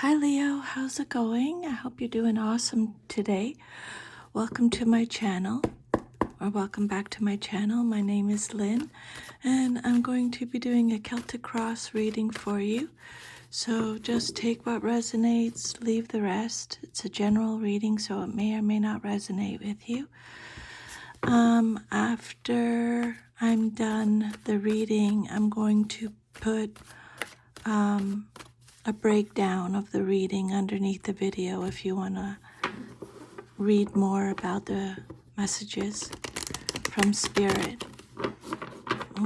Hi Leo, how's it going? I hope you're doing awesome today. Welcome to my channel, or welcome back to my channel. My name is Lynn, and I'm going to be doing a Celtic Cross reading for you. So just take what resonates, leave the rest. It's a general reading, so it may or may not resonate with you. After I'm done the reading, I'm going to put a breakdown of the reading underneath the video if you want to read more about the messages from Spirit.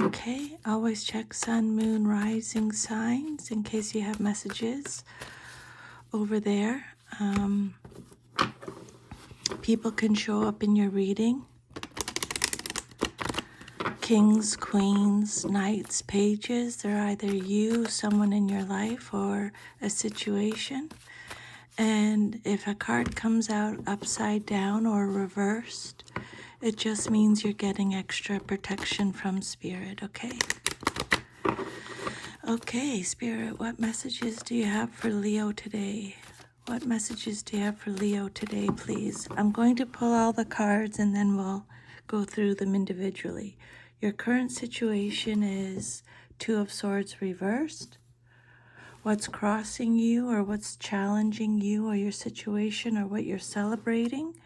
Okay, always check sun, moon, rising signs in case you have messages over there. People can show up in your reading. Kings, queens, knights, pages. They're either you, someone in your life, or a situation. And if a card comes out upside down or reversed, it just means you're getting extra protection from Spirit, okay? Okay, Spirit, what messages do you have for Leo today? What messages do you have for Leo today, please? I'm going to pull all the cards and then we'll go through them individually. Your current situation is Two of Swords reversed. What's crossing you or what's challenging you or your situation or what you're celebrating?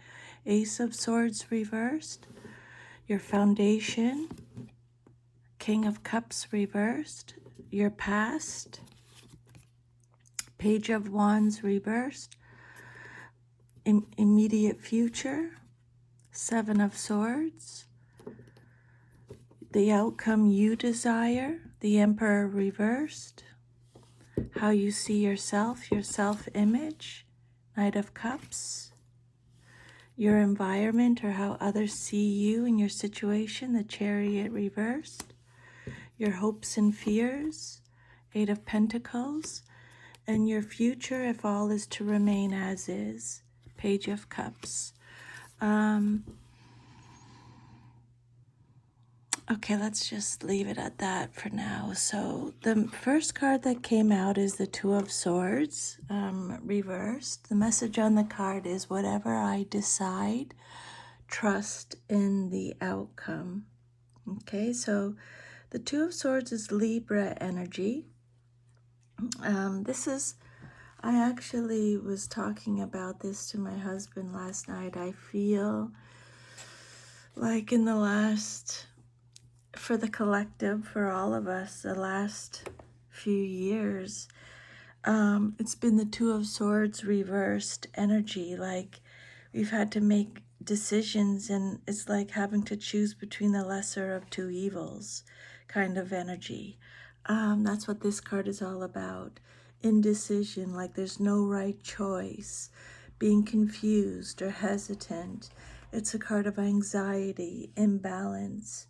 Ace of Swords reversed. Your foundation, King of Cups reversed. Your past, Page of Wands reversed. Immediate future, Seven of Swords. The outcome you desire, the Emperor reversed. How you see yourself, your self-image, Knight of Cups. Your environment or how others see you and your situation, the Chariot reversed. Your hopes and fears, Eight of Pentacles. And your future if all is to remain as is, Page of Cups. Okay, let's just leave it at that for now. So the first card that came out is the Two of Swords, reversed. The message on the card is whatever I decide, trust in the outcome. Okay, so the Two of Swords is Libra energy. I actually was talking about this to my husband last night. I feel like in the last, for the collective, for all of us, the last few years, it's been the Two of Swords reversed energy. Like we've had to make decisions and it's like having to choose between the lesser of two evils kind of energy. That's what this card is all about. Indecision, like there's no right choice, being confused or hesitant. It's a card of anxiety, imbalance,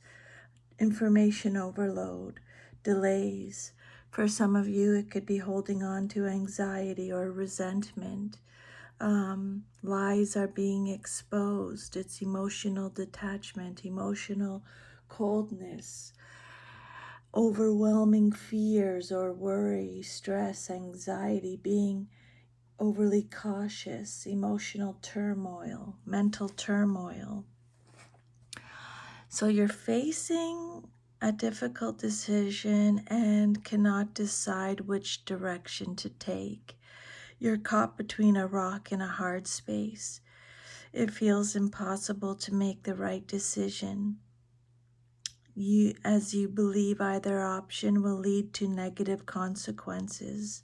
information overload, delays. For some of you, it could be holding on to anxiety or resentment. Lies are being exposed. It's emotional detachment, emotional coldness, overwhelming fears or worry, stress, anxiety, being overly cautious, emotional turmoil, mental turmoil. So you're facing a difficult decision and cannot decide which direction to take. You're caught between a rock and a hard space. It feels impossible to make the right decision. As you believe either option will lead to negative consequences.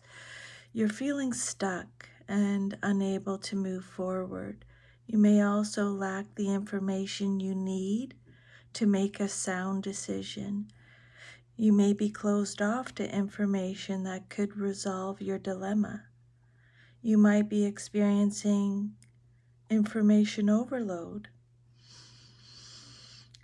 You're feeling stuck and unable to move forward. You may also lack the information you need to make a sound decision. You may be closed off to information that could resolve your dilemma. You might be experiencing information overload.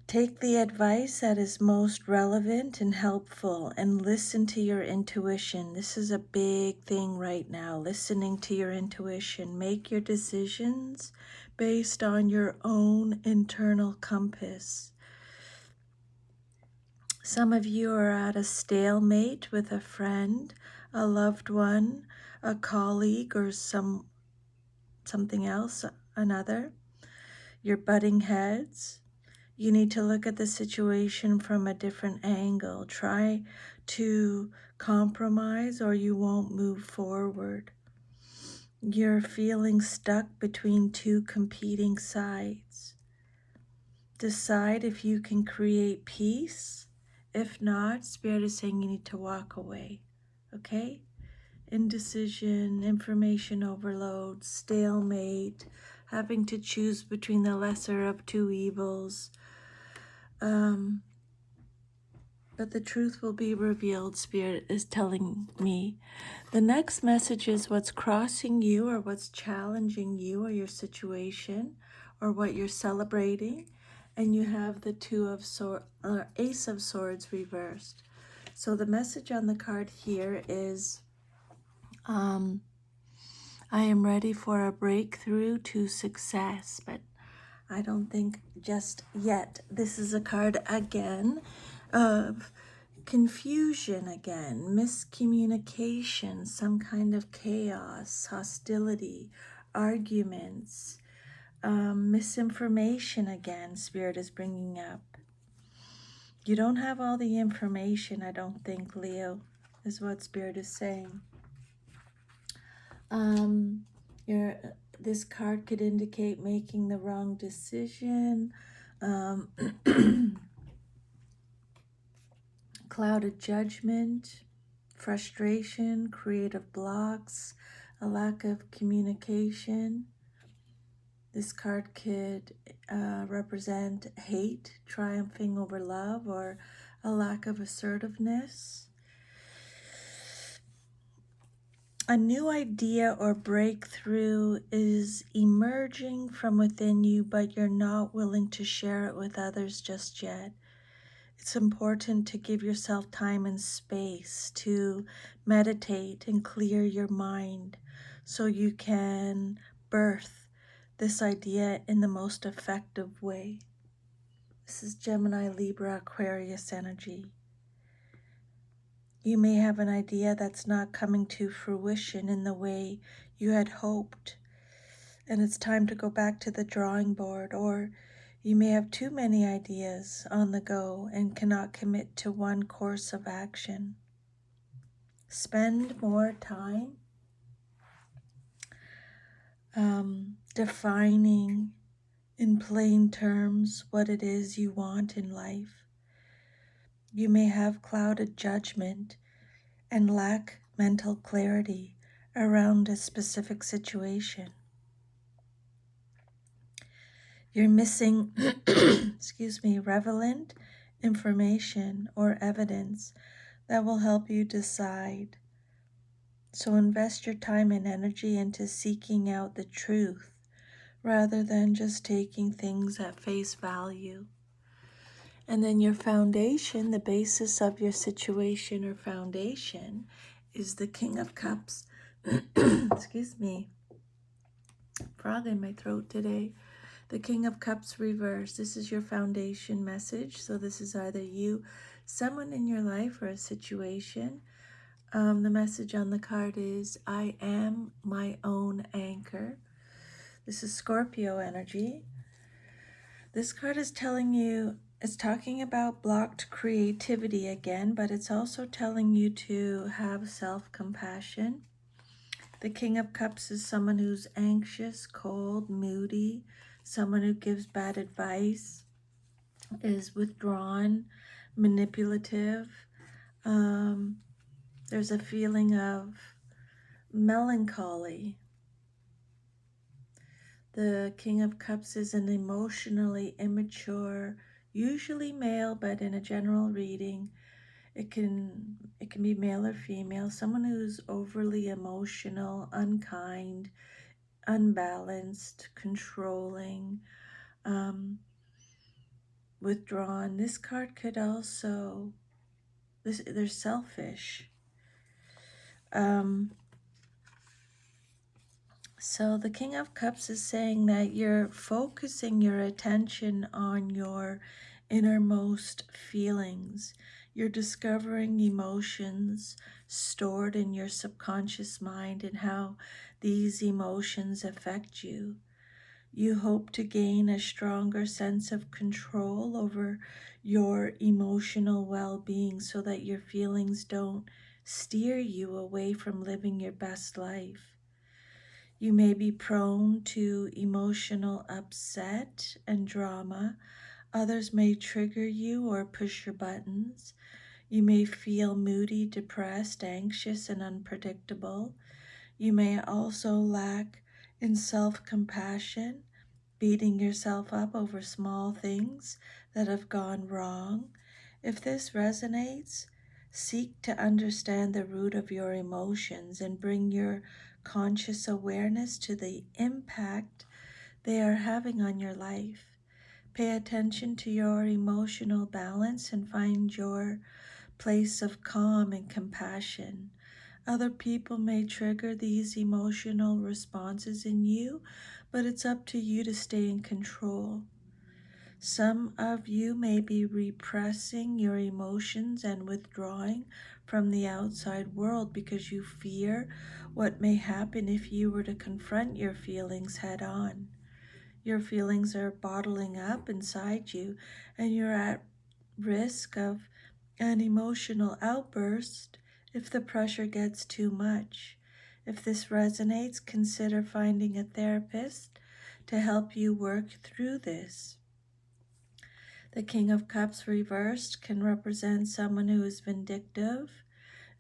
Take the advice that is most relevant and helpful and listen to your intuition. This is a big thing right now, listening to your intuition. Make your decisions based on your own internal compass. Some of you are at a stalemate with a friend, a loved one, a colleague, or something else, another. You're butting heads. You need to look at the situation from a different angle. Try to compromise or you won't move forward. You're feeling stuck between two competing sides. Decide if you can create peace. If not, Spirit is saying you need to walk away. Okay? Indecision, information overload, stalemate, having to choose between the lesser of two evils. But the truth will be revealed, Spirit is telling me. The next message is what's crossing you or what's challenging you or your situation or what you're celebrating. And you have the Ace of Swords reversed. So the message on the card here is, I am ready for a breakthrough to success, but I don't think just yet. This is a card again of confusion again, miscommunication, some kind of chaos, hostility, arguments, misinformation again, Spirit is bringing up. You don't have all the information, I don't think, Leo, is what Spirit is saying. This card could indicate making the wrong decision, clouded judgment, frustration, creative blocks, a lack of communication. This card could represent hate triumphing over love or a lack of assertiveness. A new idea or breakthrough is emerging from within you, but you're not willing to share it with others just yet. It's important to give yourself time and space to meditate and clear your mind so you can birth this idea in the most effective way. This is Gemini, Libra, Aquarius energy. You may have an idea that's not coming to fruition in the way you had hoped, and it's time to go back to the drawing board, or you may have too many ideas on the go and cannot commit to one course of action. Spend more time defining in plain terms what it is you want in life. You may have clouded judgment and lack mental clarity around a specific situation. You're missing, relevant information or evidence that will help you decide. So invest your time and energy into seeking out the truth rather than just taking things at face value. And then your foundation, the basis of your situation or foundation, is the King of Cups. Excuse me. Frog in my throat today. The King of Cups reversed. This is your foundation message. So this is either you, someone in your life, or a situation. The message on the card is, I am my own anchor. This is Scorpio energy. This card is telling you, it's talking about blocked creativity again, but it's also telling you to have self-compassion. The King of Cups is someone who's anxious, cold, moody, someone who gives bad advice, is withdrawn, manipulative. There's a feeling of melancholy. The King of Cups is an emotionally immature, usually male, but in a general reading, it can be male or female, someone who's overly emotional, unkind, unbalanced, controlling, withdrawn. This card could also, they're selfish. So the King of Cups is saying that you're focusing your attention on your innermost feelings. You're discovering emotions stored in your subconscious mind and how these emotions affect you. You hope to gain a stronger sense of control over your emotional well being so that your feelings don't steer you away from living your best life. You may be prone to emotional upset and drama. Others may trigger you or push your buttons. You may feel moody, depressed, anxious, and unpredictable. You may also lack in self compassion, beating yourself up over small things that have gone wrong. If this resonates, seek to understand the root of your emotions and bring your conscious awareness to the impact they are having on your life. Pay attention to your emotional balance and find your place of calm and compassion. Other people may trigger these emotional responses in you, but it's up to you to stay in control. Some of you may be repressing your emotions and withdrawing from the outside world because you fear what may happen if you were to confront your feelings head on. Your feelings are bottling up inside you, and you're at risk of an emotional outburst if the pressure gets too much. If this resonates, consider finding a therapist to help you work through this. The King of Cups reversed can represent someone who is vindictive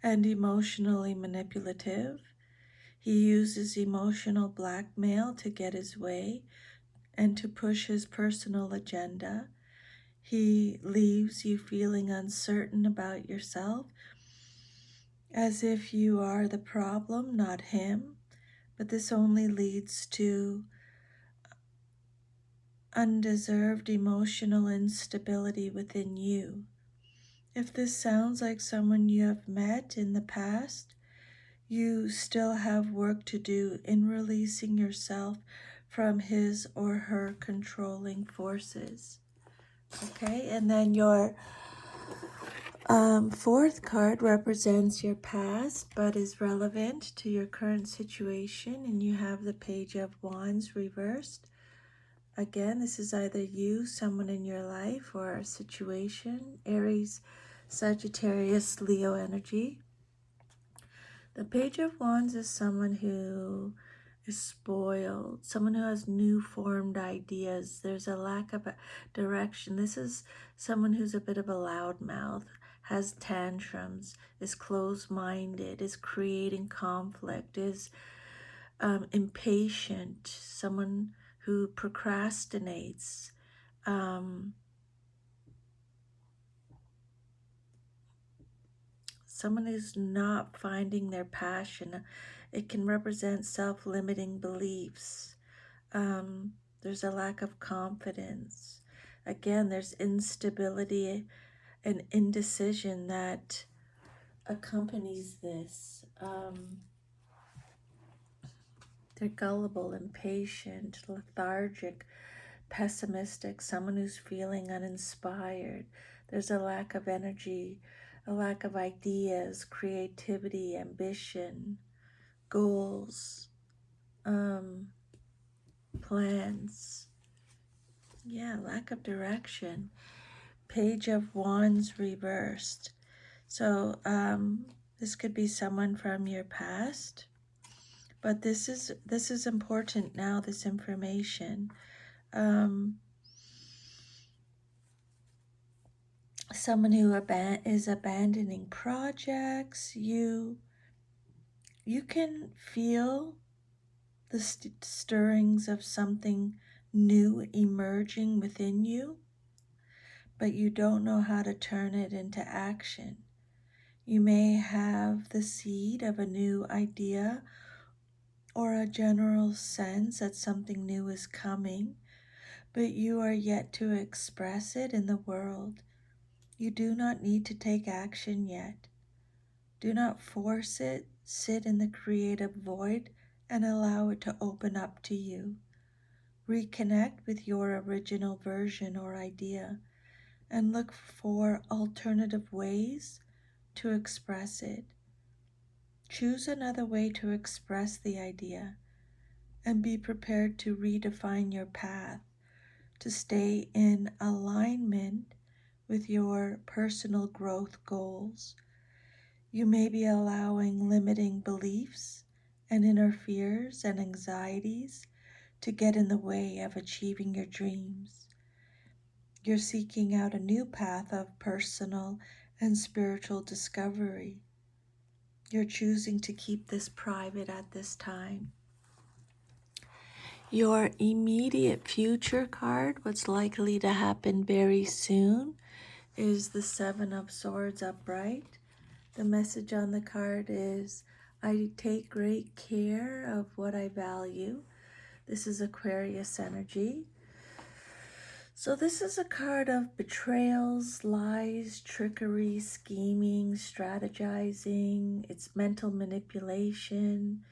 and emotionally manipulative. He uses emotional blackmail to get his way and to push his personal agenda. He leaves you feeling uncertain about yourself, as if you are the problem, not him. But this only leads to undeserved emotional instability within you. If this sounds like someone you have met in the past, you still have work to do in releasing yourself from his or her controlling forces. Okay, and then your fourth card represents your past but is relevant to your current situation, and you have the Page of Wands reversed. Again, this is either you, someone in your life, or a situation. Aries, Sagittarius, Leo energy. The Page of Wands is someone who is spoiled, someone who has new formed ideas. There's a lack of a direction. This is someone who's a bit of a loudmouth, has tantrums, is closed-minded, is creating conflict, is impatient, someone who procrastinates. Someone who's not finding their passion. It can represent self-limiting beliefs. There's a lack of confidence. Again, there's instability and indecision that accompanies this. They're gullible, impatient, lethargic, pessimistic, someone who's feeling uninspired. There's a lack of energy, a lack of ideas, creativity, ambition, goals, plans. Yeah, lack of direction. Page of Wands reversed. So this could be someone from your past, but this is important now, this information. Someone who is abandoning projects. You can feel the stirrings of something new emerging within you, but you don't know how to turn it into action. You may have the seed of a new idea or a general sense that something new is coming, but you are yet to express it in the world. You do not need to take action yet. Do not force it. Sit in the creative void and allow it to open up to you. Reconnect with your original version or idea. and look for alternative ways to express it. Choose another way to express the idea and be prepared to redefine your path to stay in alignment with your personal growth goals. You may be allowing limiting beliefs and inner fears and anxieties to get in the way of achieving your dreams. You're seeking out a new path of personal and spiritual discovery. You're choosing to keep this private at this time. Your immediate future card, what's likely to happen very soon, is the Seven of Swords upright. The message on the card is, I take great care of what I value. This is Aquarius energy. So this is a card of betrayals, lies, trickery, scheming, strategizing. It's mental manipulation,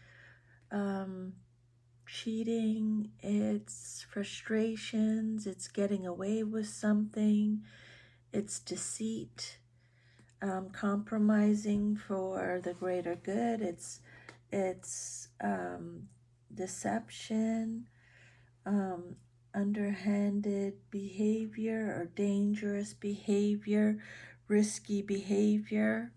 cheating, it's frustrations, it's getting away with something, it's deceit, compromising for the greater good, it's deception, underhanded behavior or dangerous behavior, risky behavior.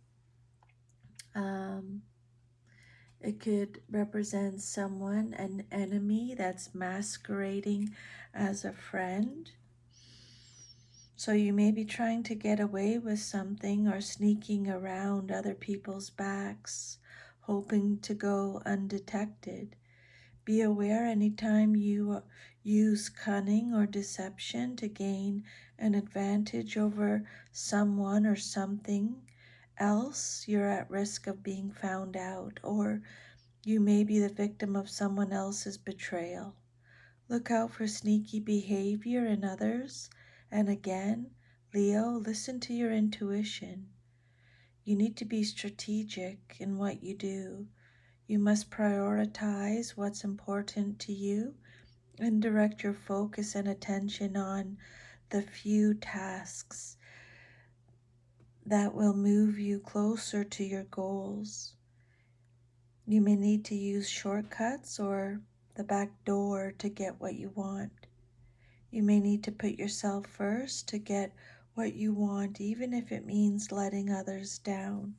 It could represent someone, an enemy that's masquerading as a friend. So you may be trying to get away with something or sneaking around other people's backs, hoping to go undetected. Be aware anytime you use cunning or deception to gain an advantage over someone or something else, you're at risk of being found out, or you may be the victim of someone else's betrayal. Look out for sneaky behavior in others. And again, Leo, listen to your intuition. You need to be strategic in what you do. You must prioritize what's important to you and direct your focus and attention on the few tasks that will move you closer to your goals. You may need to use shortcuts or the back door to get what you want. You may need to put yourself first to get what you want, even if it means letting others down.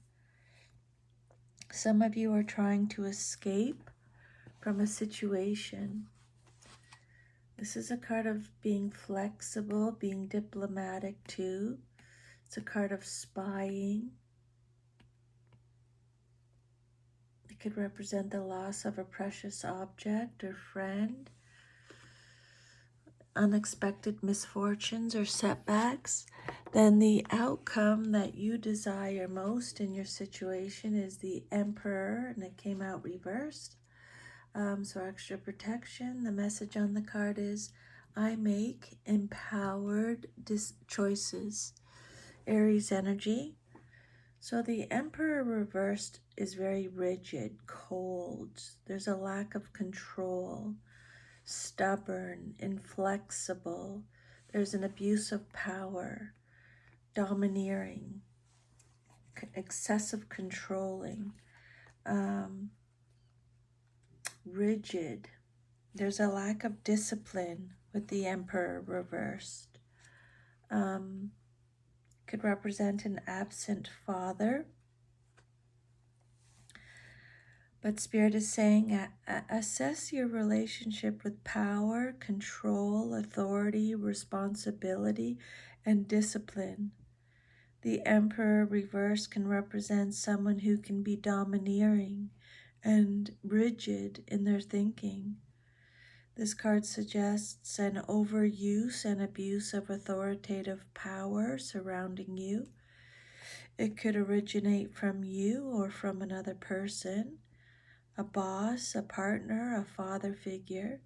Some of you are trying to escape from a situation. This is a card of being flexible, being diplomatic too. It's a card of spying. It could represent the loss of a precious object or friend, unexpected misfortunes or setbacks. Then the outcome that you desire most in your situation is the Emperor, and it came out reversed. So extra protection. The message on the card is, I make empowered choices. Aries energy. So the Emperor reversed is very rigid, cold. There's a lack of control, stubborn, inflexible. There's an abuse of power, domineering, excessive controlling, rigid. There's a lack of discipline with the Emperor reversed. Could represent an absent father. But Spirit is saying, assess your relationship with power, control, authority, responsibility, and discipline. The Emperor reverse can represent someone who can be domineering and rigid in their thinking. This card suggests an overuse and abuse of authoritative power surrounding you. It could originate from you or from another person, a boss, a partner, a father figure.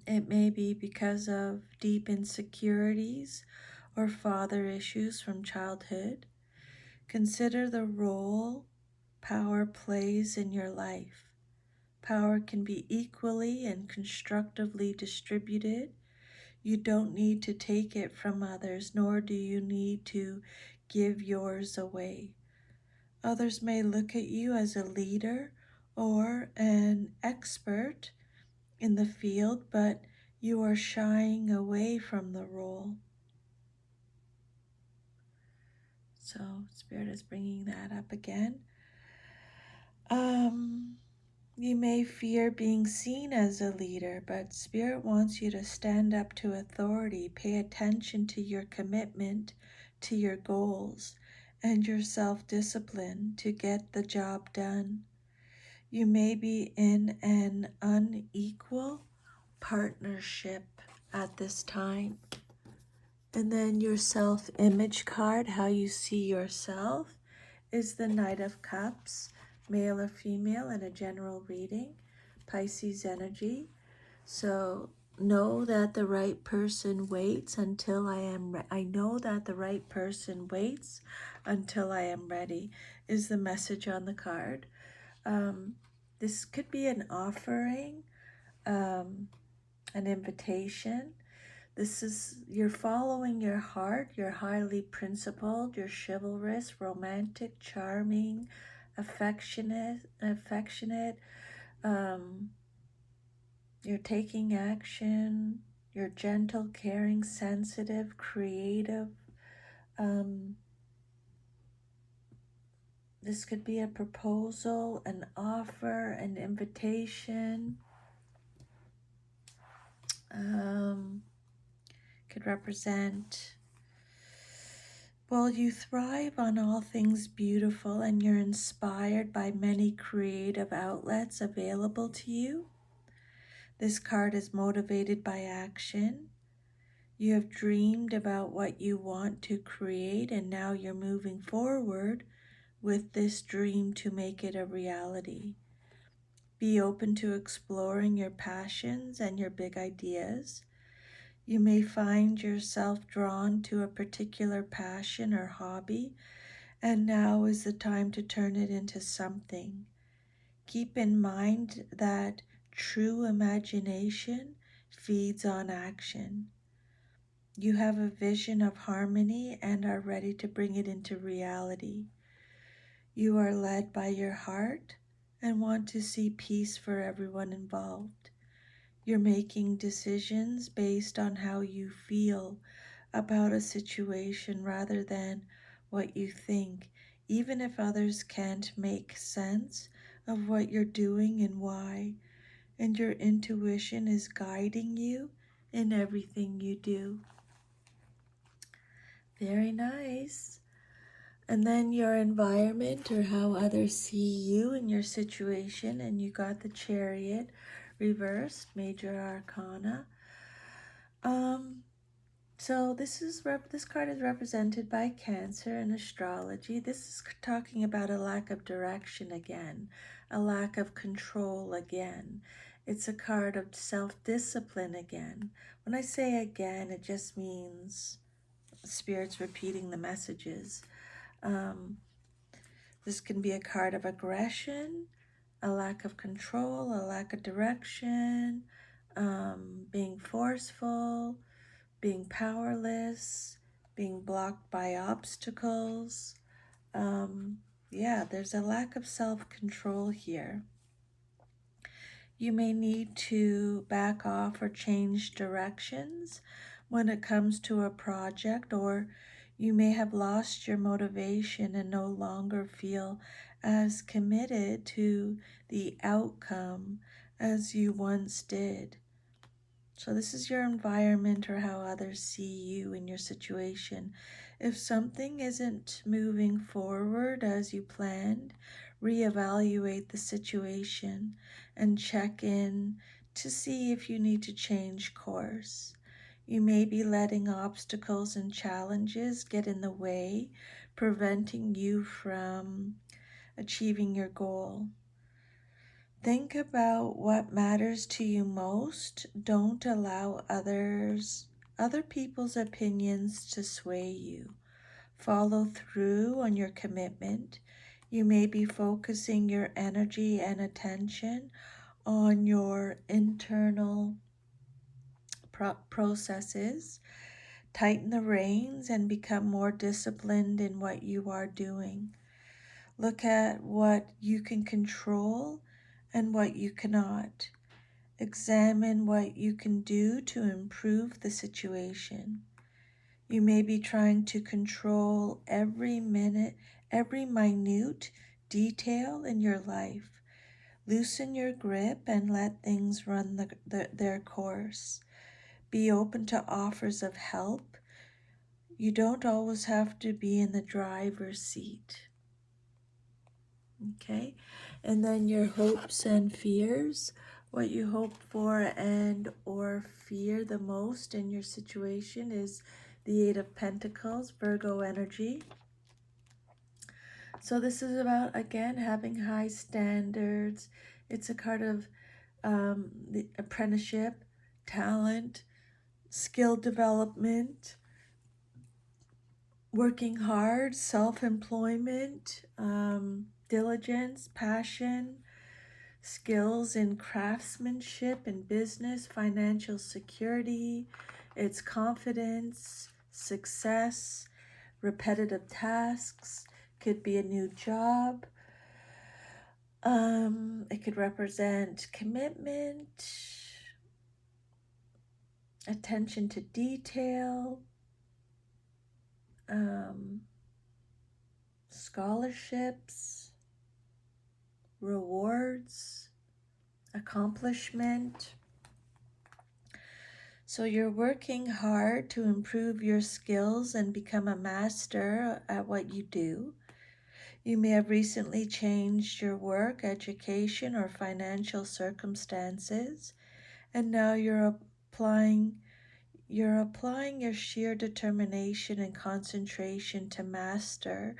It may be because of deep insecurities or father issues from childhood. Consider the role power plays in your life. Power can be equally and constructively distributed. You don't need to take it from others, nor do you need to give yours away. Others may look at you as a leader or an expert in the field, but you are shying away from the role. So Spirit is bringing that up again. You may fear being seen as a leader, but Spirit wants you to stand up to authority. Pay attention to your commitment to your goals and your self-discipline to get the job done. You may be in an unequal partnership at this time. And then your self-image card, how you see yourself, is the Knight of Cups, male or female, in a general reading, Pisces energy. So know that the right person waits until I know that the right person waits until I am ready, is the message on the card. This could be an offering, an invitation. This is, you're following your heart. You're highly principled. You're chivalrous, romantic, charming, affectionate. You're taking action. You're gentle, caring, sensitive, creative. This could be a proposal, an offer, an invitation. Could represent, well, you thrive on all things beautiful and you're inspired by many creative outlets available to you. This card is motivated by action. You have dreamed about what you want to create, and now you're moving forward with this dream to make it a reality. Be open to exploring your passions and your big ideas. You may find yourself drawn to a particular passion or hobby, and now is the time to turn it into something. Keep in mind that true imagination feeds on action. You have a vision of harmony and are ready to bring it into reality. You are led by your heart and want to see peace for everyone involved. You're making decisions based on how you feel about a situation rather than what you think, even if others can't make sense of what you're doing and why. And your intuition is guiding you in everything you do. Very nice. And then your environment, or how others see you in your situation, and you got the Chariot reversed, major arcana. So this card is represented by Cancer in astrology. This is talking about a lack of direction again, a lack of control again. It's a card of self-discipline again. When I say again, it just means Spirit's repeating the messages. This can be a card of aggression, a lack of control, a lack of direction, being forceful, being powerless, being blocked by obstacles. Yeah, there's a lack of self-control here. You may need to back off or change directions when it comes to a project, or you may have lost your motivation and no longer feel as committed to the outcome as you once did. So this is your environment, or how others see you in your situation. If something isn't moving forward as you planned, reevaluate the situation and check in to see if you need to change course. You may be letting obstacles and challenges get in the way, preventing you from achieving your goal. Think about what matters to you most. Don't allow other people's opinions to sway you. Follow through on your commitment. You may be focusing your energy and attention on your internal processes, tighten the reins, and become more disciplined in what you are doing. Look at what you can control and what you cannot. Examine what you can do to improve the situation. You may be trying to control every minute, every minute detail in your life. Loosen your grip and let things run their course. Be open to offers of help. You don't always have to be in the driver's seat. Okay? And then your hopes and fears, what you hope for and or fear the most in your situation is the Eight of Pentacles, Virgo energy. So this is about, again, having high standards. It's a card of the apprenticeship, talent, skill development, working hard, self-employment, diligence, passion, skills in craftsmanship and business, financial security. It's confidence, success, repetitive tasks. Could be a new job. It could represent commitment, attention to detail, scholarships, rewards, accomplishment. So you're working hard to improve your skills and become a master at what you do. You may have recently changed your work, education, or financial circumstances, and now you're applying your sheer determination and concentration to master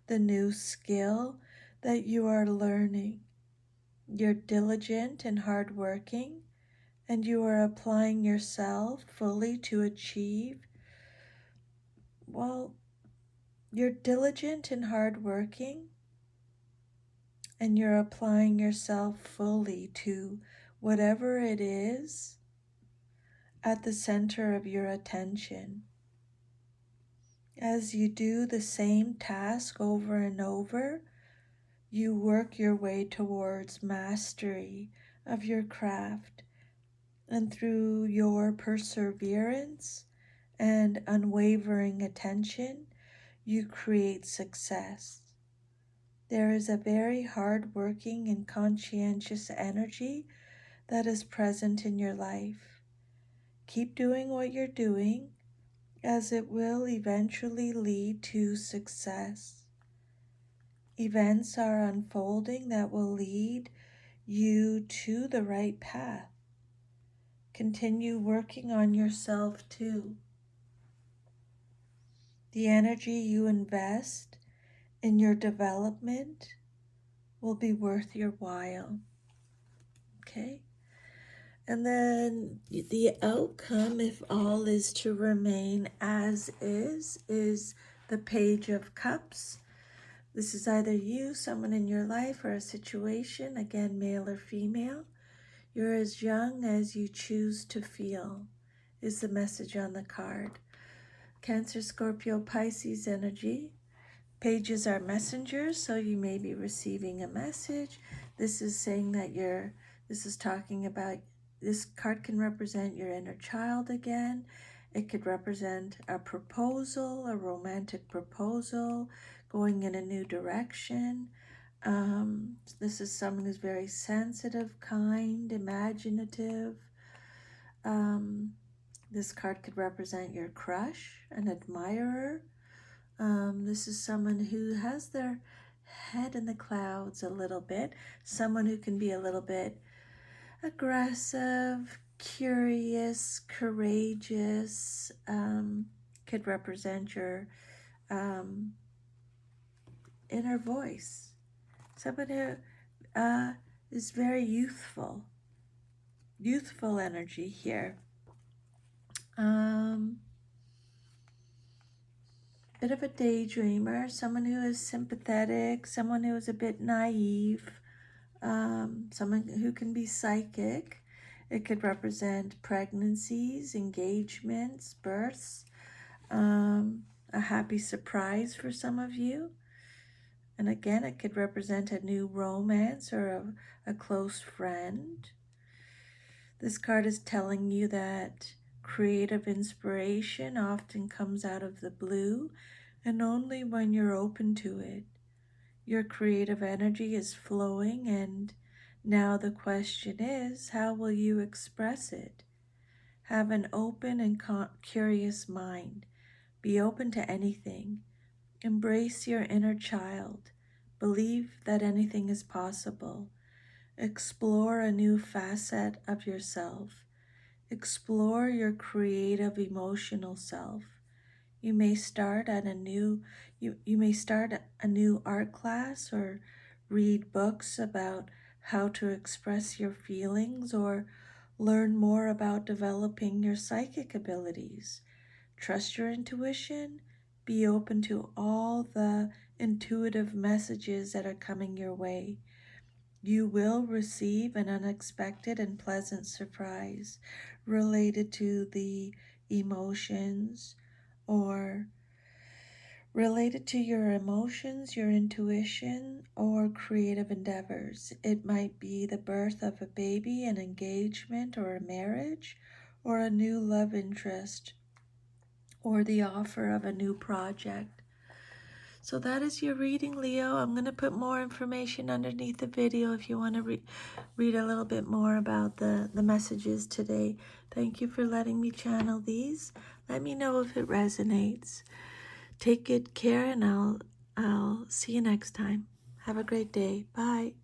the new skill that you are learning. You're diligent and hardworking, and you are applying yourself fully to achieve. Well, you're diligent and hardworking, and you're applying yourself fully to whatever it is at the center of your attention. As you do the same task over and over, you work your way towards mastery of your craft, and through your perseverance and unwavering attention, you create success. There is a very hard-working and conscientious energy that is present in your life. Keep doing what you're doing, as it will eventually lead to success. Events are unfolding that will lead you to the right path. Continue working on yourself too. The energy you invest in your development will be worth your while. Okay? And then the outcome, if all is to remain as is the Page of Cups. This is either you, someone in your life, or a situation, again, male or female. You're as young as you choose to feel, is the message on the card. Cancer, Scorpio, Pisces energy. Pages are messengers, so you may be receiving a message. This is saying that this is talking about, this card can represent your inner child again. It could represent a proposal, a romantic proposal, going in a new direction. This is someone who's very sensitive, kind, imaginative. This card could represent your crush, an admirer. This is someone who has their head in the clouds a little bit, someone who can be a little bit aggressive, curious, courageous, could represent your inner voice. Someone who is very youthful energy here. Bit of a daydreamer, someone who is sympathetic, someone who is a bit naive, someone who can be psychic. It could represent pregnancies, engagements, births, a happy surprise for some of you. And again, it could represent a new romance or a close friend. This card is telling you that creative inspiration often comes out of the blue and only when you're open to it. Your creative energy is flowing, and now the question is, how will you express it? Have an open and curious mind. Be open to anything. Embrace your inner child. Believe that anything is possible. Explore a new facet of yourself. Explore your creative emotional self. You may start at a new you may start a new art class or read books about how to express your feelings or learn more about developing your psychic abilities. Trust your intuition. Be open to all the intuitive messages that are coming your way. You will receive an unexpected and pleasant surprise related to the emotions or related to your emotions, your intuition, or creative endeavors. It might be the birth of a baby, an engagement, or a marriage, or a new love interest, or the offer of a new project. So that is your reading, Leo. I'm going to put more information underneath the video if you want to read a little bit more about the messages today. Thank you for letting me channel these. Let me know if it resonates. Take good care, and I'll see you next time. Have a great day. Bye.